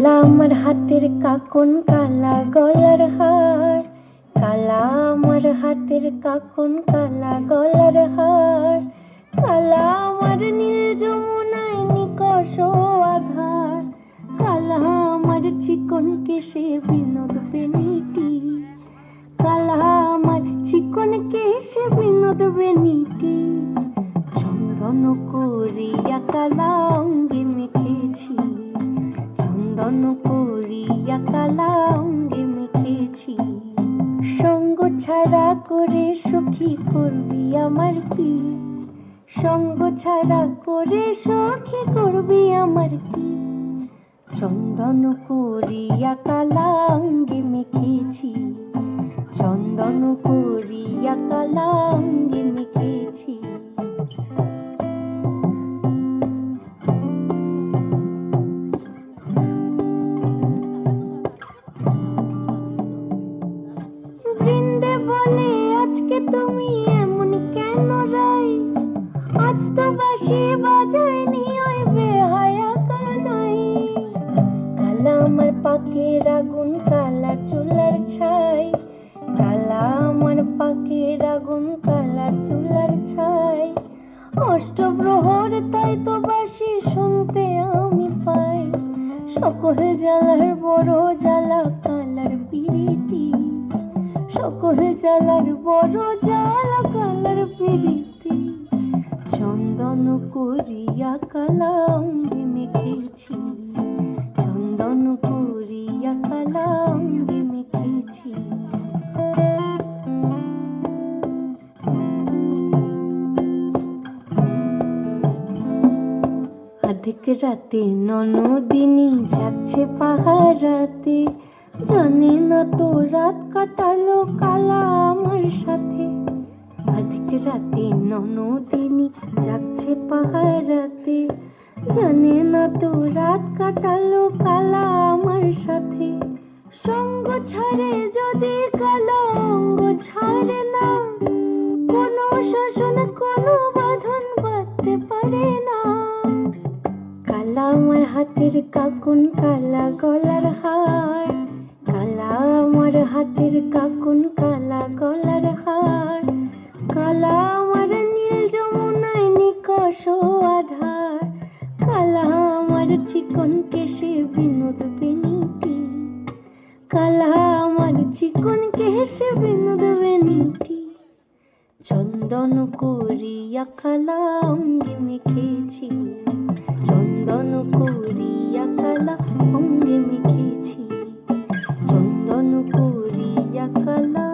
কালা আমার হাতের কাকন, কালা গলার হার, কালা আমার হাতের কাকন, কালা গলার হার, কালা আমার নীল যমুনায় নিকষ আধার, কালা আমার চিকন কেশে বিনোদ বেনিটি, কালা আমার চিকন কেশে বিনোদ বেনিটি, চন্দন করিয়া কালা অঙ্গে মেখেছি, চন্দন করিয়া কালা অঙ্গে মেখেছি। সঙ্গ ছাড়া করে সখী করবি আমার কি, সঙ্গ ছাড়া করে সখী করবি আমার কি, চন্দন করিয়া কালা অঙ্গে মেখেছি, চন্দন করিয়া কালা অঙ্গে মেখেছি। বৃন্দে বলে আজকে তুমি এমন কেন রাই, আজ তো বাঁশি বাজায়নি ওই বেহায়া কানাই, কালা আমার পাকের আগুন, কালা চুলার ছাই, কালা আমার পাকের আগুন, কালা চুলার ছাই, অষ্টপ্রহর তাই তো বাঁশি শুনতে আমি পাই, সকল জ্বালার বড় জ্বালা কালার পিরিতি, সকল জ্বালার বড় জ্বালা কালার পিরিতি, চন্দন করিয়া কালা অঙ্গে মেখেছি, চন্দন করিয়া কালা অঙ্গে মেখেছি। আধিক রাতে ননদিনী যাচ্ছে পাহারাতে, জানে না তো রাত কাটালো কালা আমার সাথে, আধিক রাতে ননদিনী যাচ্ছে পাহারাতে, জানে না তো রাত কাটালো কালা আমার সাথে, সঙ্গ ছাড়ে যদি কালা অঙ্গ ছাড়ে না, কোনো শাসন কোনো বাঁধন বাঁধতে পারে না, কালা আমার হাতের কাকন, কালা গলার হার, কালা আমার হাতের কাকন, কালা গলার হার, কালা আমার নীল যমুনায় নিকষ আধার, কালা আমার চিকন কেশে বিনোদ বেনিটি, কালা আমার চিকন কেশে বিনোদ বেনিটি, চন্দন করিয়া কালা অঙ্গে মেখেছি, চন্দন করিয়া কালা অঙ্গে মেখেছি, চন্দন করিয়া কালা।